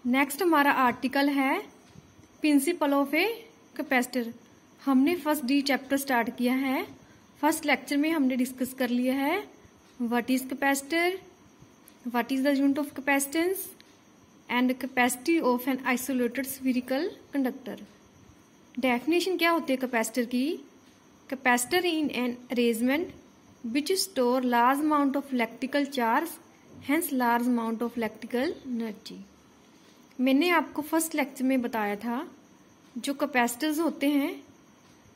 Next हमारा article है principle of a capacitor. हमने फर्स्ट डी चैप्टर स्टार्ट किया है। फर्स्ट लेक्चर में हमने डिस्कस कर लिया है what is capacitor, what is the unit of capacitance and capacity of an isolated spherical conductor. Definition क्या होती है कैपेसिटर की? Capacitor in an arrangement which store large amount of electrical charge hence large amount of electrical energy. मैंने आपको first lecture में बताया था जो कैपेसिटर्स होते हैं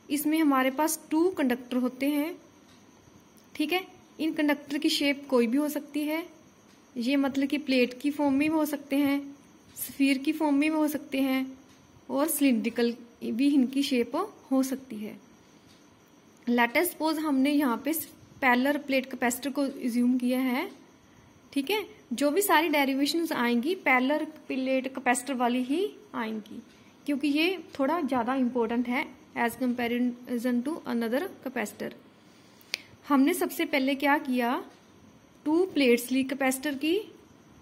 इसमें हमारे पास 2 कंडक्टर होते हैं। ठीक है, इन कंडक्टर की शेप कोई भी हो सकती है। ये मतलब कि प्लेट की फॉर्म में भी हो सकते हैं, स्फीयर की फॉर्म में भी हो सकते हैं और सिलिंड्रिकल भी इनकी शेप हो सकती है। लेट अस सपोज हमने यहाँ पे पैरेलल प्लेट कैपेसिटर को एज्यूम किया है। ठीक है, जो भी सारी डेरिवेशंस आएंगी पैरेलल प्लेट कैपेसिटर वाली ही आएंगी क्योंकि ये थोड़ा ज्यादा इंपॉर्टेंट है as comparison to another capacitor. हमने सबसे पहले क्या किया, 2 प्लेट्स ली कैपेसिटर की,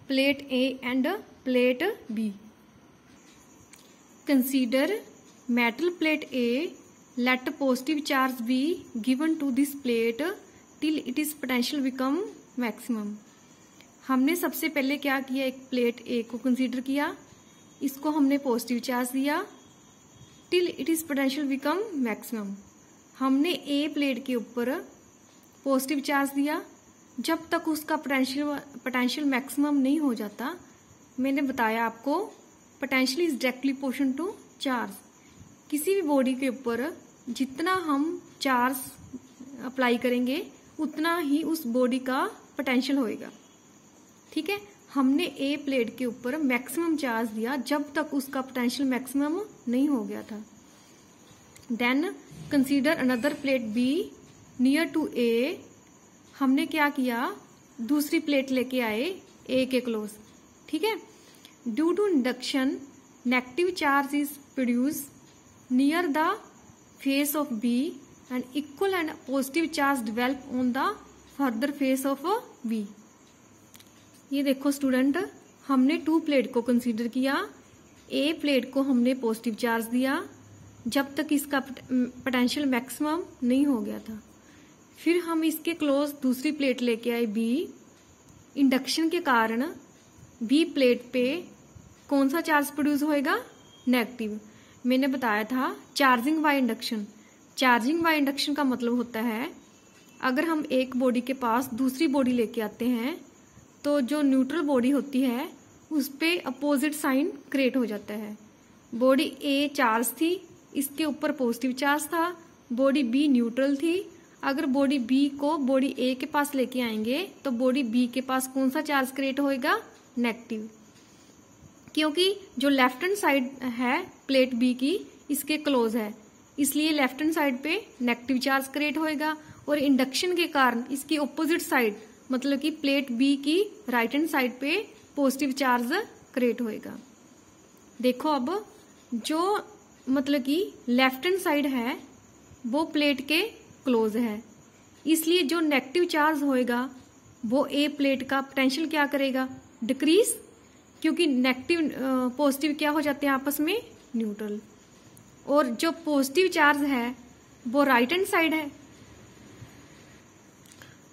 plate A and plate B. Consider metal plate A, let positive charge be given to this plate till it is potential become maximum. हमने सबसे पहले क्या किया, एक प्लेट ए को कंसीडर किया, इसको हमने पॉजिटिव चार्ज दिया till it is potential become maximum. हमने ए प्लेट के ऊपर पॉजिटिव चार्ज दिया जब तक उसका पोटेंशियल मैक्सिमम नहीं हो जाता। मैंने बताया आपको potential is directly proportional to charge. किसी भी बॉडी के ऊपर जितना हम चार्ज अप्लाई करेंगे उतना ही उस बॉडी का पोटेंशियल होएगा। ठीक है, हमने ए प्लेट के ऊपर मैक्सिमम चार्ज दिया जब तक उसका पोटेंशियल मैक्सिमम नहीं हो गया था। Then consider another plate B near to A. हमने क्या किया, दूसरी प्लेट लेके आए ए के क्लोज। ठीक है, due to induction negative charge is produce near the face of B and equal and positive charge develop on the further face of B. ये देखो स्टूडेंट, हमने 2 प्लेट को कंसीडर किया। ए प्लेट को हमने पॉजिटिव चार्ज दिया जब तक इसका पोटेंशियल मैक्सिमम नहीं हो गया था। फिर हम इसके क्लोज दूसरी प्लेट लेके आए बी। इंडक्शन के कारण बी प्लेट पे कौन सा चार्ज प्रोड्यूस होएगा? नेगेटिव। मैंने बताया था charging by induction. Charging by induction का मतलब होता है अगर हम एक बॉडी के पास दूसरी बॉडी लेके आते हैं तो जो न्यूट्रल बॉडी होती है उस पे अपोजिट साइन क्रिएट हो जाता है। बॉडी ए चार्ज थी, इसके ऊपर पॉजिटिव चार्ज था, बॉडी बी न्यूट्रल थी। अगर बॉडी बी को बॉडी ए के पास लेके आएंगे तो बॉडी बी के पास कौन सा चार्ज क्रिएट होएगा? नेगेटिव। क्योंकि जो लेफ्ट हैंड साइड है प्लेट बी की इसके क्लोज है, इसलिए लेफ्ट हैंड साइड पे नेगेटिव चार्ज क्रिएट होएगा और इंडक्शन के कारण इसकी ऑपोजिट साइड मतलब कि प्लेट बी की राइट हैंड साइड पे पॉजिटिव चार्ज क्रिएट होएगा। देखो अब जो मतलब कि लेफ्ट हैंड साइड है वो प्लेट के क्लोज है, इसलिए जो नेगेटिव चार्ज होएगा वो ए प्लेट का पोटेंशियल क्या करेगा? डिक्रीज, क्योंकि नेगेटिव पॉजिटिव क्या हो जाते हैं आपस में? न्यूट्रल। और जो पॉजिटिव चार्ज है वो राइट हैंड साइड है,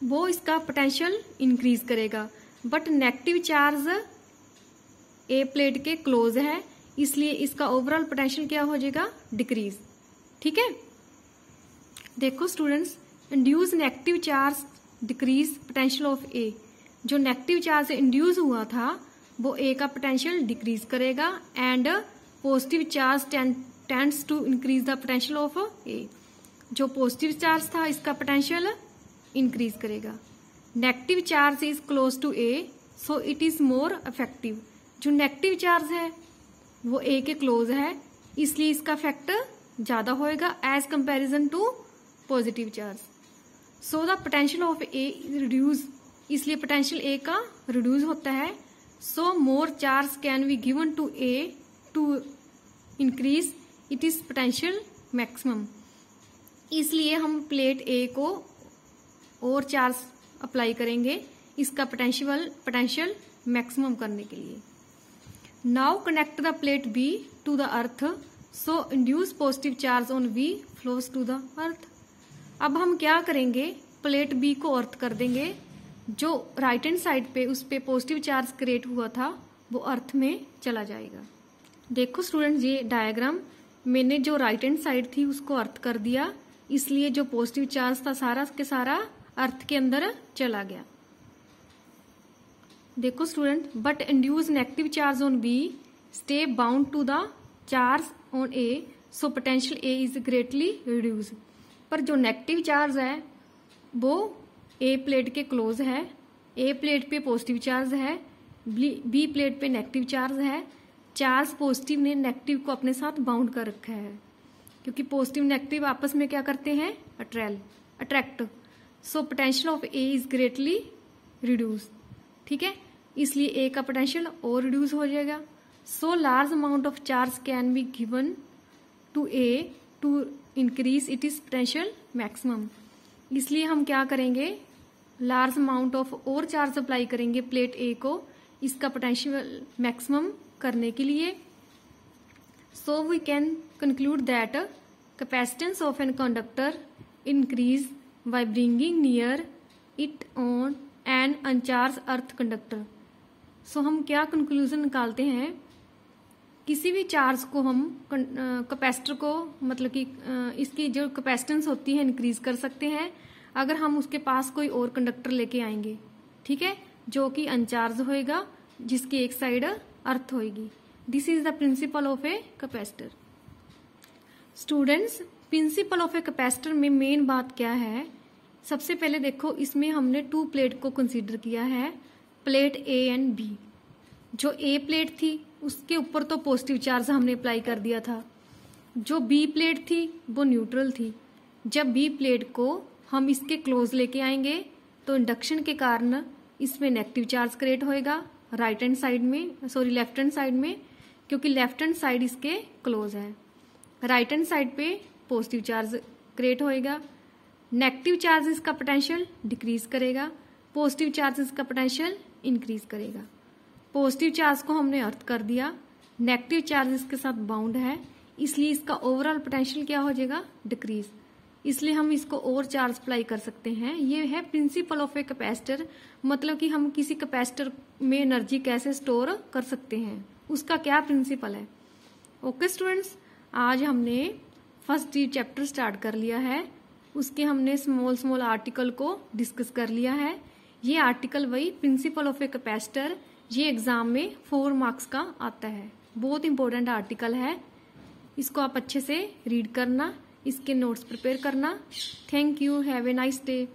वो इसका पोटेंशियल इंक्रीज करेगा। But negative charge A plate के क्लोज है, इसलिए इसका ओवरऑल पोटेंशियल क्या हो जाएगा? डिक्रीज। ठीक है, देखो students, induce negative charge decrease potential of A. जो नेगेटिव चार्ज इंड्यूस हुआ था वो ए का पोटेंशियल डिक्रीज करेगा and positive charge tends to increase the potential of A. जो पॉजिटिव चार्ज था इसका पोटेंशियल इंक्रीज करेगा। Negative charge is close to A so it is more effective. जो नेगेटिव चार्ज है वो ए के क्लोज है, इसलिए इसका इफेक्ट ज्यादा होएगा as comparison to positive charge. So the potential of A is reduce, इसलिए पोटेंशियल ए का रिड्यूस होता है। So more charge can be given to A to increase it is potential maximum. इसलिए हम प्लेट ए को और charge apply करेंगे इसका पोटेंशियल मैक्सिमम करने के लिए। Now connect the plate B to the earth, so induce positive charge on B flows to the earth. अब हम क्या करेंगे, प्लेट बी को अर्थ कर देंगे, जो राइट हैंड साइड पे उस पे पॉजिटिव चार्ज क्रिएट हुआ था वो अर्थ में चला जाएगा। देखो स्टूडेंट, ये डायग्राम मैंने जो राइट हैंड साइड थी उसको अर्थ कर दिया, इसलिए जो पॉजिटिव चार्ज था सारा के सारा अर्थ के अंदर चला गया। देखो student, but induce negative charge on B stay bound to the charge on A, so potential A is greatly reduce. पर जो नेगेटिव चार्ज है वो ए प्लेट के क्लोज है, ए प्लेट पे पॉजिटिव चार्ज है, बी प्लेट पे नेगेटिव चार्ज है। चार्ज पॉजिटिव ने नेगेटिव को अपने साथ बाउंड कर रखा है, क्योंकि पॉजिटिव नेगेटिव आपस में क्या करते हैं, attract. So potential of A is greatly reduce. ठीक है, इसलिए ए का पोटेंशियल और रिड्यूस हो जाएगा। So large amount of charge can be given to A to increase it is potential maximum. इसलिए हम क्या करेंगे, लार्ज अमाउंट ऑफ और चार्ज अप्लाई करेंगे प्लेट ए को इसका पोटेंशियल मैक्सिमम करने के लिए। So we can conclude that capacitance of an conductor increase by bringing near it on an uncharge earth conductor. So हम क्या कंक्लूजन निकालते हैं, किसी भी चार्ज को हम कैपेसिटर को मतलब कि इसकी जो कैपेसिटेंस होती है इंक्रीज कर सकते हैं अगर हम उसके पास कोई और कंडक्टर लेके आएंगे। ठीक है, जो कि अनचार्ज होएगा, जिसकी एक साइड अर्थ होएगी। This is the principle of a capacitor. Students, principle of a capacitor में मेन बात क्या है, सबसे पहले देखो इसमें हमने 2 प्लेट को कंसीडर किया है, प्लेट ए एंड बी। जो ए प्लेट थी उसके ऊपर तो पॉजिटिव चार्ज हमने अप्लाई कर दिया था, जो बी प्लेट थी वो न्यूट्रल थी। जब बी प्लेट को हम इसके क्लोज लेके आएंगे तो इंडक्शन के कारण इसमें नेगेटिव चार्ज क्रिएट होएगा राइट हैंड साइड में, सॉरी लेफ्ट हैंड साइड में, क्योंकि लेफ्ट हैंड साइड इसके क्लोज है। राइट हैंड साइड पे पॉजिटिव चार्ज क्रिएट होएगा। नेगेटिव चार्जेस का पोटेंशियल डिक्रीज करेगा, पॉजिटिव चार्जेस का पोटेंशियल इंक्रीज करेगा। पॉजिटिव चार्ज को हमने अर्थ कर दिया, नेगेटिव चार्जेस के साथ बाउंड है, इसलिए इसका ओवरऑल पोटेंशियल क्या हो जाएगा, डिक्रीज। इसलिए हम इसको और चार्ज अप्लाई कर सकते हैं। ये है प्रिंसिपल ऑफ ए कैपेसिटर, मतलब कि हम किसी कैपेसिटर में एनर्जी कैसे स्टोर कर सकते हैं, उसका क्या प्रिंसिपल है। ओके स्टूडेंट्स, आज हमने फर्स्ट चैप्टर स्टार्ट कर लिया है, उसके हमने स्मॉल आर्टिकल को डिस्कस कर लिया है। ये आर्टिकल वही प्रिंसिपल ऑफ ए कैपेसिटर, ये एग्जाम में 4 मार्क्स का आता है, बहुत इंपॉर्टेंट आर्टिकल है। इसको आप अच्छे से रीड करना, इसके नोट्स प्रिपेयर करना। Thank you, have a nice day.